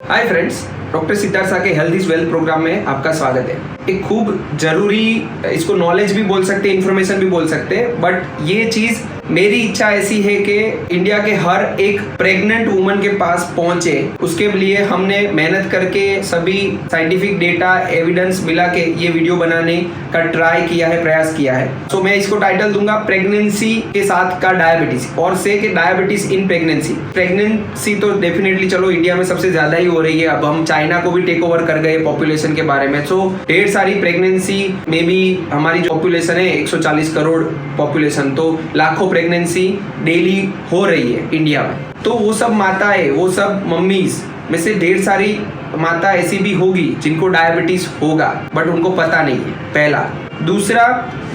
Hi friends, doctor Siddharth सा के health is wealth programme में आपका स्वागत है। एक खूब जरूरी, इसको नॉलेज भी बोल सकते हैं, इन्फॉर्मेशन भी बोल सकते हैं, बट ये चीज मेरी इच्छा ऐसी है कि इंडिया के हर एक प्रेग्नेंट वुमन के पास पहुंचे। उसके लिए हमने मेहनत करके सभी साइंटिफिक डेटा एविडेंस मिला के ये वीडियो बनाने का ट्राई किया है, प्रयास किया है। तो मैं इसको टाइटल दूंगा प्रेगनेंसी के साथ का डायबिटीज, और से के डायबिटीज इन प्रेगनेंसी। प्रेगनेंसी तो डेफिनेटली चलो इंडिया में सबसे ज्यादा ही हो रही है। अब हम चाइना को भी टेक ओवर कर गए पॉपुलेशन के बारे में। तो ढेर सारी प्रेगनेंसी में भी हमारी जो पॉपुलेशन है 140 करोड़ पॉपुलेशन, तो लाखों प्रेगनेंसी डेली हो रही है इंडिया में। तो वो सब माताएं, वो सब मम्मीज में से ढेर सारी माता ऐसी भी होगी जिनको डायबिटीज होगा, बट उनको पता नहीं है, पहला। दूसरा,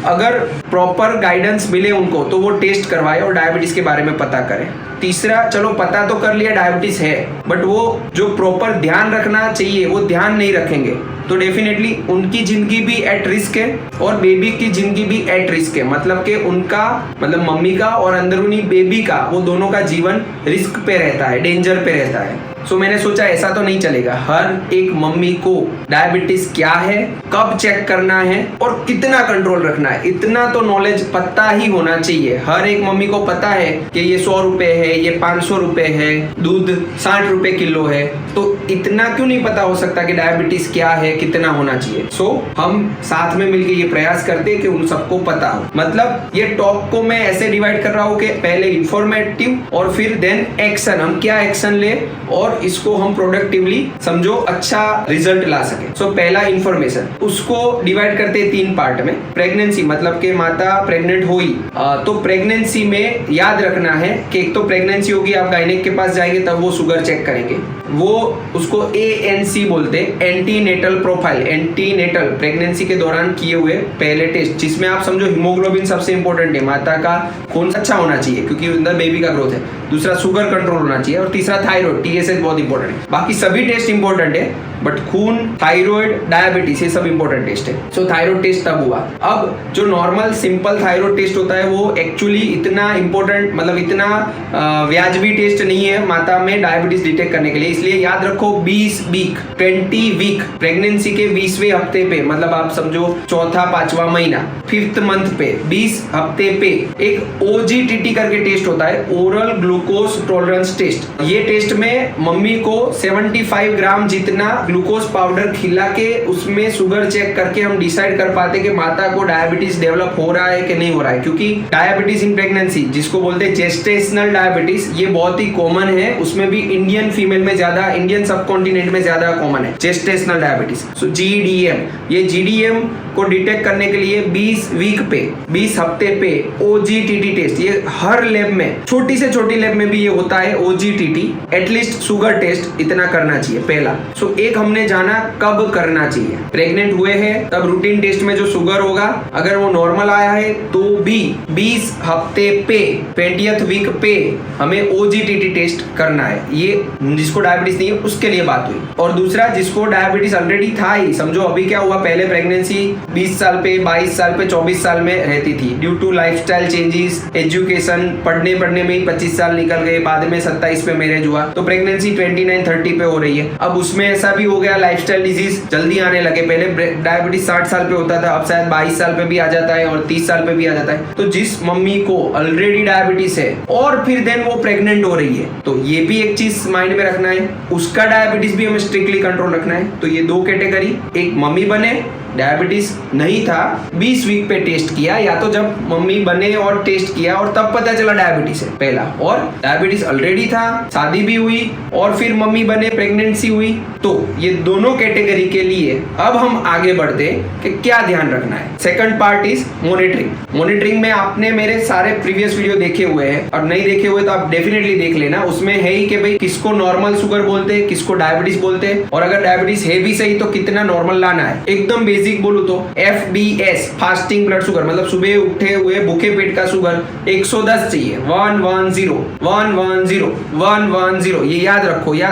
अगर प्रॉपर गाइडेंस मिले उनको तो वो टेस्ट करवाए और डायबिटीज के बारे में पता करें। तीसरा, चलो पता तो कर लिया डायबिटीज है, बट वो जो प्रॉपर ध्यान रखना चाहिए वो ध्यान नहीं रखेंगे तो डेफिनेटली उनकी जिंदगी भी एट रिस्क है और बेबी की जिंदगी भी एट रिस्क है। मतलब कि उनका, मतलब मम्मी का और अंदरूनी बेबी का, वो दोनों का जीवन रिस्क पे रहता है, डेंजर पे रहता है। सो मैंने सोचा ऐसा तो नहीं चलेगा। हर एक मम्मी को डायबिटीज क्या है, कब चेक करना है और कितना कंट्रोल रखना है, इतना तो नॉलेज पता ही होना चाहिए। हर एक मम्मी को पता है कि ये 100 रुपए है, ये 500 रुपए है, दूध 60 रुपए किलो है, तो इतना क्यों नहीं पता हो सकता कि डायबिटीज क्या है, कितना होना चाहिए। सो हम साथ में मिलकर ये प्रयास करते हैं कि उन सबको पता हो। मतलब ये टॉक को मैं ऐसे डिवाइड कर रहा हूँ कि पहले इंफॉर्मेटिव और फिर देन एक्शन, हम क्या एक्शन ले और इसको हम प्रोडक्टिवली समझो अच्छा रिजल्ट ला सके। सो पहला इंफॉर्मेशन, उसको डिवाइड करते हैं 3 पार्ट में। प्रेगनेंसी मतलब कि माता प्रेग्नेंट हुई, तो प्रेगनेंसी में याद रखना है कि एक तो प्रेगनेंसी होगी, आप गायनेक के पास जाएंगे तब वो शुगर चेक करेंगे, वो उसको ANC बोलते हैं, एंटीनेटल प्रोफाइल। एंटीनेटल प्रेगनेंसी के दौरान किए हुए पहले टेस्ट, जिसमें आप समझो हीमोग्लोबिन सबसे इंपॉर्टेंट है, माता का खून अच्छा होना चाहिए क्योंकि अंदर बेबी का ग्रोथ है। दूसरा, शुगर कंट्रोल होना चाहिए, और तीसरा थायराइड, TSH बहुत इंपॉर्टेंट है। बाकी सभी टेस्ट इंपॉर्टेंट है, बट खून, थायराइड, डायबिटीज ये सब इंपॉर्टेंट टेस्ट है। सो थायराइड टेस्ट तब हुआ। अब जो नॉर्मल सिंपल थायराइड टेस्ट होता है वो एक्चुअली इतना इंपॉर्टेंट, मतलब इतना व्याजबी टेस्ट नहीं है माता में डायबिटीज डिटेक्ट करने के लिए। इसलिए याद रखो 20 वीक प्रेगनेंसी के 20वें हफ्ते पे, मतलब आप समझो चौथा 5वां महीना, 5th मंथ पे, 20 हफ्ते पे एक OGTT करके टेस्ट होता है, ओरल ग्लूकोज टॉलरेंस टेस्ट। ये टेस्ट में मम्मी को 75 ग्राम जितना ग्लूकोज पाउडर खिला के उसमें शुगर चेक करके हम डिसाइड कर पाते कि माता को डायबिटीज डेवलप हो रहा है कि नहीं हो रहा है। क्योंकि डायबिटीज इन प्रेगनेंसी, जिसको बोलते हैं जेस्टेशनल डायबिटीज, ये बहुत ही कॉमन है। उसमें भी इंडियन फीमेल में ज्यादा, इंडियन सब कॉन्टिनेंट में ज्यादा कॉमन है जेस्टेशनल डायबिटीज। सो GDM, ये GDM को डिटेक्ट करने के लिए 20 वीक पे, 20 हफ्ते पे OGTT टेस्ट, ये हर लैब में, छोटी से छोटी लैब में भी ये होता है OGTT, एटलीस्ट शुगर टेस्ट इतना करना चाहिए पहला। सो एक हमने जाना कब करना चाहिए। प्रेग्नेंट हुए हैं तब रूटीन टेस्ट में जो शुगर होगा, अगर वो नॉर्मल आया है तो भी 20 हफ्ते पे, 20th वीक पे हमें OGTT टेस्ट करना है। ये जिसको डायबिटीज नहीं है उसके लिए बात हुई। और दूसरा, जिसको डायबिटीज ऑलरेडी था ही, समझो अभी क्या हुआ, पहले प्रेगनेंसी 20 साल पे, 22 साल पे, 24 साल में रहती थी, due to lifestyle changes, education, पढ़ने में ही 25 साल निकल गए, बाद में 27 पे मैरिज हुआ, तो प्रेगनेंसी 29-30 पे हो रही है। अब उसमें ऐसा भी हो गया, लाइफस्टाइल डिजीज जल्दी आने लगे। पहले डायबिटीज 60 साल पे होता था, अब शायद 22 साल पे भी आ जाता है और 30 साल पे भी आ जाता है। तो जिस मम्मी को ऑलरेडी डायबिटीज है और फिर देन वो प्रेग्नेंट हो रही है, तो ये भी एक चीज माइंड में रखना है, उसका डायबिटीज भी हमें स्ट्रिक्टली कंट्रोल रखना है। तो ये 2 कैटेगरी, एक मम्मी बने, डायबिटीज नहीं था, 20 वीक पे टेस्ट किया, या तो जब मम्मी बने और टेस्ट किया और तब पता चला डायबिटीज है पहला, और डायबिटीज ऑलरेडी था, शादी भी हुई और फिर मम्मी बने, प्रेगनेंसी हुई। तो ये दोनों कैटेगरी के लिए अब हम आगे बढ़ते कि क्या ध्यान रखना है। Second part is monitoring. Monitoring में आपने मेरे सारे प्रीवियस वीडियो देखे हुए हैं, और नहीं देखे हुए तो आप डेफिनेटली देख लेना। उसमें है ही कि भाई किसको नॉर्मल शुगर बोलते हैं, किसको डायबिटीज बोलते हैं, और अगर डायबिटीज है भी सही तो कितना नॉर्मल लाना है। एकदम बेसिक बोलूं तो FBS फास्टिंग ब्लड शुगर, मतलब सुबह उठे हुए भूखे पेट का शुगर 110 चाहिए। 110 110 110, ये याद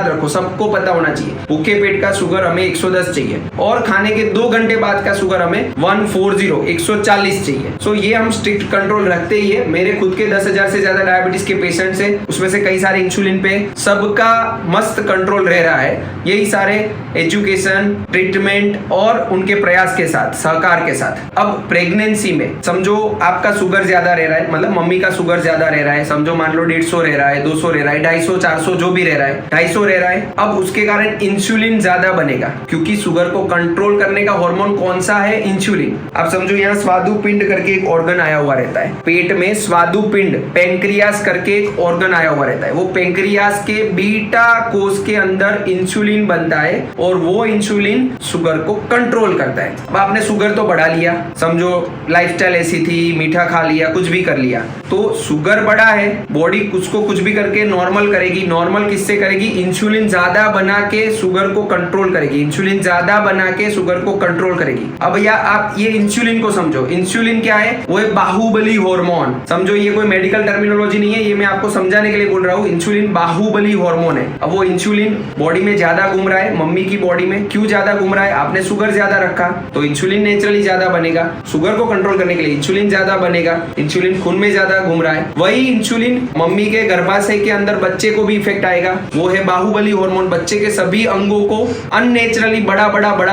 रखो, सबको पता होना चाहिए। भूखे पेट का शुगर हमें 110 चाहिए और खाने के 2 घंटे बाद का शुगर हमें 140 140 चाहिए। सो ये हम स्ट्रिक्ट कंट्रोल रखते ही है। मेरे खुद के 10,000 से ज्यादा डायबिटीज के पेशेंट्स है, उसमें से कई सारे इंसुलिन पे, सबका मस्त कंट्रोल रह रहा है। यही सारे एजुकेशन, ट्रीटमेंट और उनके प्रयास के साथ, सहकार के साथ। अब प्रेगनेंसी में समझो आपका शुगर ज्यादा रह रहा है, मतलब मम्मी का शुगर ज्यादा रह रहा है, समझो मान लो 150 रह रहा है, 200 रह रहा है, 250 400 जो भी रह रहा है, 250 रह रहा है। अब उसके कारण इंसुलिन ज्यादा बनेगा, क्योंकि शुगर को कंट्रोल करने का हार्मोन कौन सा है? इंसुलिन। अब समझो यहाँ स्वादुपिंड करके एक ऑर्गन आया हुआ रहता है पेट में, स्वादुपिंड, पैंक्रियास करके एक ऑर्गन आया हुआ रहता है। वो पैंक्रियास के बीटा कोष के अंदर इंसुलिन बनता है और वो इंसुलिन शुगर को कंट्रोल करता है। अब आपने शुगर तो बढ़ा लिया, समझो लाइफस्टाइल ऐसी थी, मीठा खा लिया, कुछ भी कर लिया, तो शुगर बढ़ा है, बॉडी उसको कुछ भी करके नॉर्मल करेगी। नॉर्मल किससे करेगी? इंसुलिन ज्यादा बना के शुगर को कंट्रोल करेगी, इंसुलिन ज्यादा बना के शुगर को कंट्रोल करेगी। अब या आप ये इंसुलिन को समझो, इंसुलिन क्या है? वो है बाहुबली हार्मोन। समझो ये कोई मेडिकल टर्मिनोलॉजी नहीं है, ये मैं आपको समझाने के लिए बोल रहा हूँ। इंसुलिन बाहुबली हार्मोन है। अब वो इंसुलिन बॉडी में ज्यादा घूम रहा है, मम्मी की बॉडी में क्यों ज्यादा घूम रहा है? आपने शुगर ज्यादा रखा तो इंसुलिन नेचुरली ज्यादा बनेगा, शुगर को कंट्रोल करने के लिए इंसुलिन ज्यादा बनेगा, इंसुलिन खून में ज्यादा घूम रहा है। वही इंसुलिन मम्मी के गर्भाशय के अंदर बच्चे को भी इफेक्ट आएगा, वो है बाहुबली हार्मोन। बच्चे के सभी अंगों को अननेचुरली बड़ा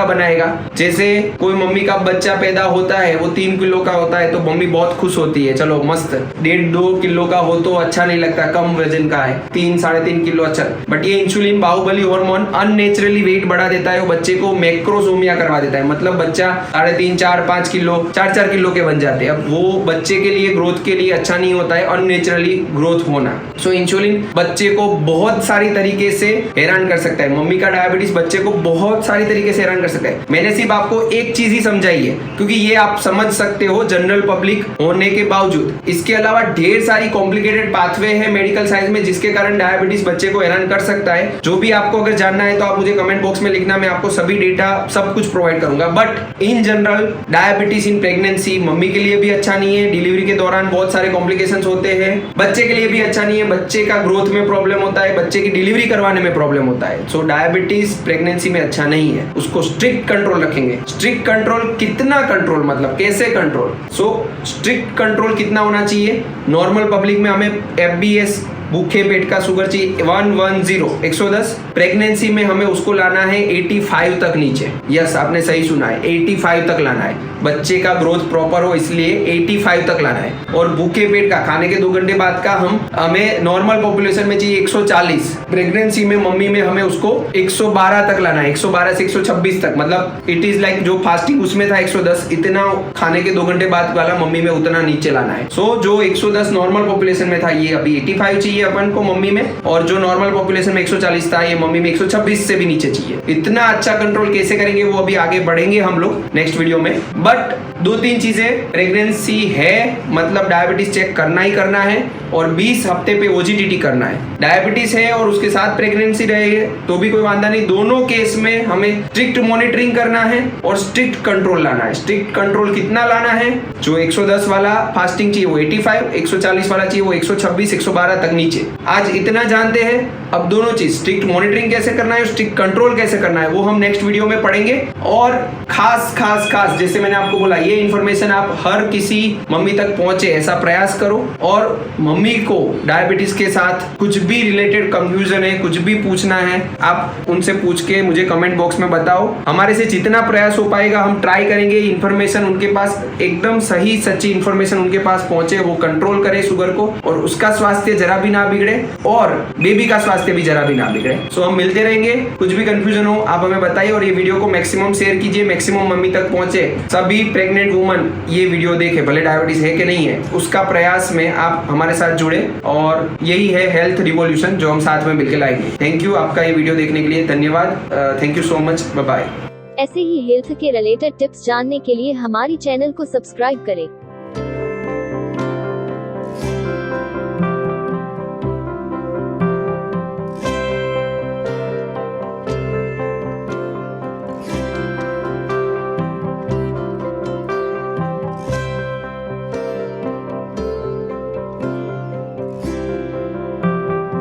बनाएगा। जैसे कोई मम्मी का बच्चा पैदा होता है, वो 3 किलो का होता है तो मम्मी बहुत खुश होती है, चलो मस्त। 1.5-2 किलो का हो तो अच्छा नहीं लगता, कम वजन का है, 3-3.5 किलो अच्छा। बट ये insulin Baahubali hormone unnaturally weight बढ़ा देता है, वो बच्चे को मैक्रोसोमिया करवा देता है, मतलब बच्चा 3.5, 4, 5 किलो, 4 किलो के बन जाते हैं। अब वो बच्चे के लिए, ग्रोथ के लिए अच्छा नहीं होता है अननेचुरली ग्रोथ होना। सो इंसुलिन बच्चे को बहुत सारी तरीके से हैरान कर सकता है। मम्मी का डायबिटीज बच्चे को बहुत सारी तरीके से हैरान कर सकता है। मैंने सिर्फ आपको एक चीज ही समझाई है, क्योंकि ये आप समझ सकते हो जनरल पब्लिक होने के बावजूद। इसके अलावा ढेर सारी कॉम्प्लिकेटेड पाथवे है मेडिकल साइंस में, जिसके कारण डायबिटीज बच्चे को हैरान कर सकता है। जो भी आपको अगर जानना है तो आप मुझे कमेंट बॉक्स में लिखना, मैं आपको सभी डेटा सब कुछ प्रोवाइड करूंगा। But in general diabetes in pregnancy mummy के लिए भी अच्छा नहीं है, डिलीवरी के दौरान बहुत सारे कॉम्प्लिकेशंस होते हैं, बच्चे के लिए भी अच्छा नहीं है, बच्चे का ग्रोथ में प्रॉब्लम होता है, बच्चे की डिलीवरी करवाने में प्रॉब्लम होता है। सो डायबिटीज प्रेगनेंसी में अच्छा नहीं है, उसको स्ट्रिक्ट कंट्रोल रखेंगे। स्ट्रिक्ट कंट्रोल कितना कंट्रोल, मतलब कैसे कंट्रोल? सो स्ट्रिक्ट कंट्रोल कितना होना चाहिए? नॉर्मल पब्लिक में हमें FBS भूखे पेट का शुगर चाहिए 110 110। प्रेगनेंसी में हमें उसको लाना है 85 तक नीचे। यस, आपने सही सुना है, 85 तक लाना है। बच्चे का ग्रोथ प्रॉपर हो इसलिए 85 तक लाना है। और भूखे पेट का खाने के 2 घंटे बाद का हमें नॉर्मल पॉपुलेशन में चाहिए 140। प्रेगनेंसी में मम्मी में हमें उसको 112 तक लाना है, 112 से 126 तक। मतलब इट इज लाइक जो फास्टिंग उसमें था 110, इतना खाने के 2 घंटे बाद वाला मम्मी में उतना नीचे लाना है। सो जो 110 नॉर्मल पॉपुलेशन में था, ये अभी 85 चाहिए अपन को मम्मी में, और जो नॉर्मल पॉपुलेशन में 140 था, ये मम्मी में 126 से भी नीचे चाहिए। इतना अच्छा कंट्रोल कैसे करेंगे वो अभी आगे बढ़ेंगे हम लोग नेक्स्ट वीडियो में। बट 2-3 चीजें, प्रेगनेंसी है मतलब डायबिटीज चेक करना ही करना है, और 20 हफ्ते पे OGTT करना है। डायबिटीज है और उसके साथ प्रेगनेंसी रहे तो भी कोई वांधा नहीं, दोनों केस में हमें स्ट्रिक्ट मॉनिटरिंग करना है और स्ट्रिक्ट कंट्रोल लाना है। स्ट्रिक्ट कंट्रोल कितना लाना है? जो 110 वाला फास्टिंग चाहिए वो 85, 140 वाला चाहिए वो 126 112 तक नीचे। आज इतना जानते हैं, अब दोनों चीज स्ट्रिक्ट मॉनिटरिंग कैसे करना है, स्ट्रिक्ट कंट्रोल कैसे करना है, वो हम नेक्स्ट वीडियो में पढ़ेंगे। और खास जैसे मैंने आपको बोला, ये इन्फॉर्मेशन आप हर किसी मम्मी तक पहुंचे ऐसा प्रयास करो। और मम्मी को डायबिटीज के साथ कुछ भी रिलेटेड कंफ्यूजन है, कुछ भी पूछना है, आप उनसे पूछ के मुझे कमेंट बॉक्स में बताओ। हमारे से जितना प्रयास हो पाएगा हम ट्राई करेंगे इन्फॉर्मेशन उनके पास, एकदम सही सच्ची इन्फॉर्मेशन उनके पास पहुंचे, वो कंट्रोल करे शुगर को और उसका स्वास्थ्य जरा भी ना बिगड़े और बेबी का स्वास्थ्य भी जरा भी ना बिगड़े। सो हम मिलते रहेंगे, कुछ भी कंफ्यूजन हो आप हमें बताइए, और ये वीडियो को मैक्सिमम शेयर कीजिए, मैक्सिमम मम्मी तक पहुंचे, सभी प्रेग्नेंट वुमन ये वीडियो देखे, भले डायबिटीज है कि नहीं है, उसका प्रयास में आप हमारे साथ जुड़े। और यही है हेल्थ रिवॉल्यूशन जो हम साथ में मिलकर लाएंगे। थैंक यू आपका ये वीडियो देखने के लिए, धन्यवाद, thank you so much, bye bye. ऐसे ही हेल्थ के रिलेटेड टिप्स जानने के लिए हमारी चैनल को सब्सक्राइब करें।